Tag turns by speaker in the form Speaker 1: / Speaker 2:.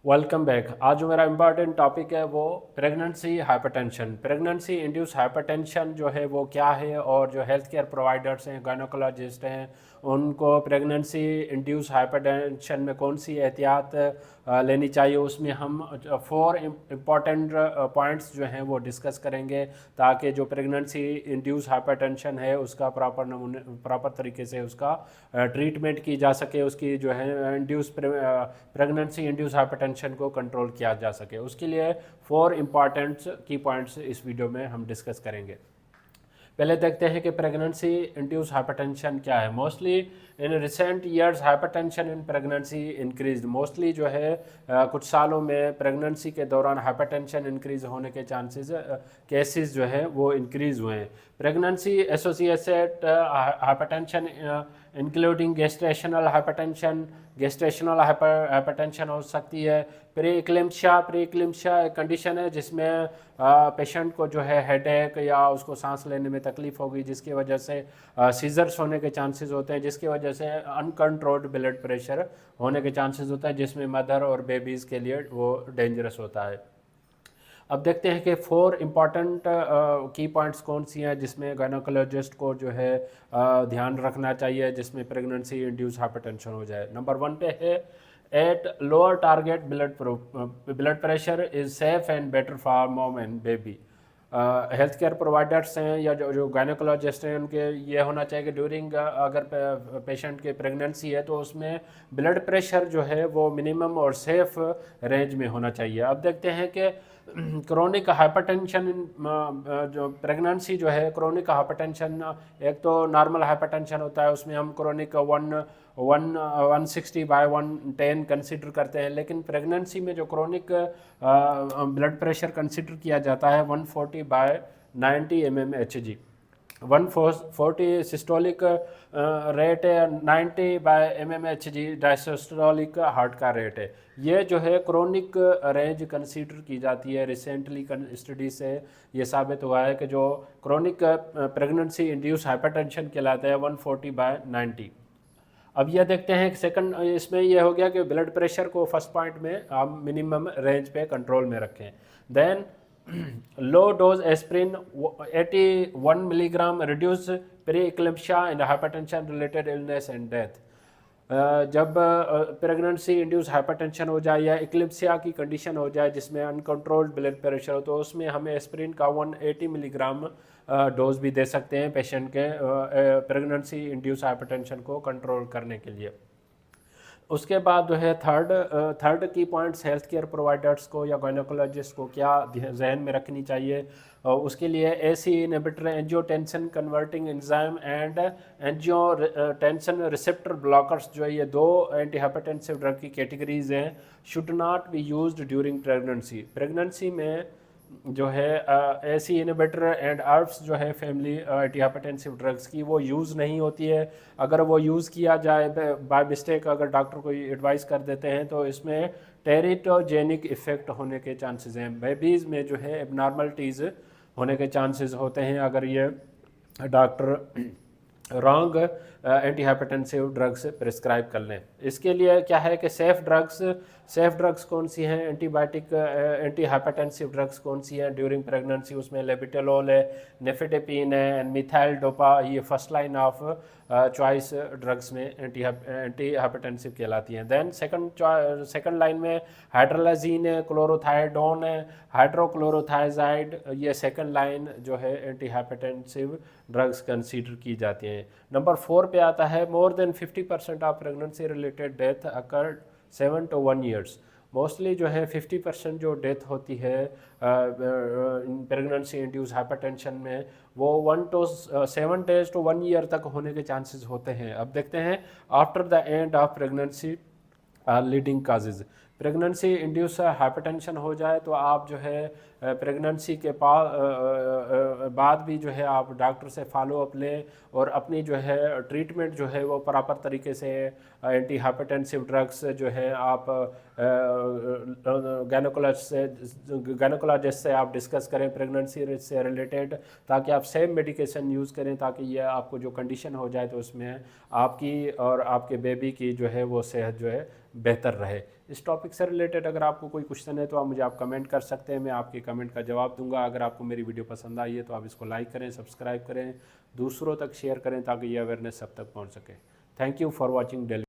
Speaker 1: Welcome back. आज जो मेरा इम्पॉर्टेंट टॉपिक है वो pregnancy hypertension. Pregnancy induced hypertension जो है वो क्या है, और जो हेल्थ केयर प्रोवाइडर्स हैं, गायनोकोलॉजिस्ट हैं, उनको प्रेगनेंसी इंड्यूस हाइपरटेंशन में कौन सी एहतियात लेनी चाहिए, उसमें हम 4 इम्पॉर्टेंट पॉइंट्स जो हैं वो डिस्कस करेंगे, ताकि जो प्रेगनेंसी इंड्यूस हाइपरटेंशन है उसका प्रॉपर तरीके से उसका ट्रीटमेंट की जा सके, उसकी जो है प्रेगनेंसी इंड्यूस हाइपरटेंशन को कंट्रोल किया जा सके। उसके लिए 4 इम्पॉर्टेंट की पॉइंट्स इस वीडियो में हम डिस्कस करेंगे। पहले देखते हैं कि प्रेगनेंसी इंड्यूस हाइपरटेंशन क्या है। Mostly in recent years hypertension in pregnancy increase. Mostly जो है कुछ सालों में प्रेगनेंसी के दौरान हाइपरटेंशन इंक्रीज होने के चांसेस केसेस जो है वो इंक्रीज हुए हैं। Pregnancy associated hypertension including gestational hypertension हो सकती है। प्री इक्लिम्शिया एक कंडीशन है जिसमें पेशेंट को जो है हेडेक या उसको सांस लेने में तकलीफ होगी, जिसकी वजह से सीजर्स होने के चांसेस होते हैं, जिसकी वजह से अनकंट्रोल्ड ब्लड प्रेशर होने के चांसेस होता है, जिसमें मदर और बेबीज़ के लिए वो डेंजरस होता है। अब देखते हैं कि 4 इम्पॉर्टेंट की पॉइंट्स कौन सी हैं जिसमें गायनोकोलॉजिस्ट को जो है ध्यान रखना चाहिए, जिसमें प्रेगनेंसी इंड्यूस हाइपरटेंशन हो जाए। नंबर 1 पे है at lower target blood pressure is safe and better for mom and baby. Health care providers हैं या जो गायनोकोलॉजिस्ट हैं, उनके ये होना चाहिए कि ड्यूरिंग अगर पेशेंट के प्रेगनेंसी है तो उसमें ब्लड प्रेशर जो है वो मिनिमम और सेफ रेंज में होना चाहिए। अब देखते हैं कि क्रोनिक हाइपरटेंशन जो प्रेगनेंसी जो है, क्रोनिक हाइपरटेंशन एक तो नॉर्मल हाइपरटेंशन होता है, उसमें हम क्रोनिक 160/110 कंसिडर करते हैं, लेकिन प्रेगनेंसी में जो क्रोनिक ब्लड प्रेशर कंसिडर किया जाता है 140/90 mmHg। 140 सिस्टोलिक रेट है, 90/mmHg डायसिस्टोलिक हार्ट का रेट है। ये जो है क्रोनिक रेंज कंसीडर की जाती है। रिसेंटली स्टडी से ये साबित हुआ है कि जो क्रोनिक प्रेगनेंसी इंड्यूस हाइपरटेंशन कहलाता है 140/90। अब यह देखते हैं कि सेकंड इसमें यह हो गया कि ब्लड प्रेशर को फर्स्ट पॉइंट में हम मिनिमम रेंज पे कंट्रोल में रखें। Then low dose aspirin 81 milligram reduce preeclampsia in hypertension related illness and death. जब प्रेगनेंसी इंड्यूस हाइपरटेंशन हो जाए या इक्लिम्सिया की कंडीशन हो जाए जिसमें अनकंट्रोल्ड ब्लड प्रेशर हो, तो उसमें हमें एस्प्रिन का 180 मिलीग्राम डोज भी दे सकते हैं पेशेंट के प्रेगनेंसी इंड्यूस हाइपरटेंशन को कंट्रोल करने के लिए। उसके बाद जो है थर्ड की पॉइंट्स हेल्थ केयर प्रोवाइडर्स को या गायनोकोलॉजिस्ट को क्या जहन में रखनी चाहिए, उसके लिए AC inhibitor angiotensin converting enzyme and angiotensin receptor blockers जो है, ये 2 एंटी हाइपरटेंसिव ड्रग की कैटेगरीज हैं, should not be used during pregnancy. Pregnancy में जो है एसी इनहिबिटर एंड आर्ब्स जो है फैमिली एंटी हाइपरटेंसिव ड्रग्स की, वो यूज़ नहीं होती है। अगर वो यूज़ किया जाए बाय मिस्टेक, अगर डॉक्टर कोई एडवाइस कर देते हैं, तो इसमें टेरिटोजेनिक इफेक्ट होने के चांसेस हैं। बेबीज़ में जो है एबनॉर्मलिटीज़ होने के चांसेस होते हैं अगर ये doctor wrong anti hypertensive drugs prescribe कर लें। इसके लिए क्या है कि सेफ़ ड्रग्स कौन सी हैं, एंटीबायोटिक एंटी हाइपरटेंसिव ड्रग्स कौन सी हैं ड्यूरिंग प्रेगनेंसी, उसमें लेबिटेलोल है, नेफेटेपिन है एंड मिथाइल डोपा, ये first line of choice drugs में एंटी हाइपरटेंसिव कहलाती हैं। देन सेकंड लाइन में हाइड्रोलाजीन है, क्लोरोथाइडोन है, हाइड्रोक्लोरोथाइजाइड, ये सेकंड लाइन जो है एंटी हाइपरटेंसिव ड्रग्स कंसीडर की जाती हैं। नंबर 4 पे आता है more than 50% of pregnancy related death occurred 7 to 1 years. Mostly जो है 50% जो डेथ होती है प्रेगनेंसी इंड्यूस हाइपरटेंशन में, वो 7 days to 1 year तक होने के चांसेस होते हैं। अब देखते हैं after the end of pregnancy leading causes. Pregnancy induced hypertension हो जाए तो आप जो है प्रेगनेंसी के बाद भी जो है आप डॉक्टर से फॉलो अप लें और अपनी जो है ट्रीटमेंट जो है वो प्रॉपर तरीके से एंटी हाइपरटेंसिव ड्रग्स जो है आप गायनोकोलॉजिस्ट से आप डिस्कस करें प्रेगनेंसी से रिलेटेड, ताकि आप सेम मेडिकेशन यूज़ करें, ताकि ये आपको जो कंडीशन हो जाए तो उसमें आपकी और आपके बेबी की जो है वो सेहत जो है बेहतर रहे। इस टॉपिक से रिलेटेड अगर आपको कोई क्वेश्चन है तो आप कमेंट कर सकते हैं, मैं आपके कमेंट का जवाब दूंगा। अगर आपको मेरी वीडियो पसंद आई है तो आप इसको लाइक करें, सब्सक्राइब करें, दूसरों तक शेयर करें ताकि ये अवेयरनेस सब तक पहुँच सके। Thank you for watching daily.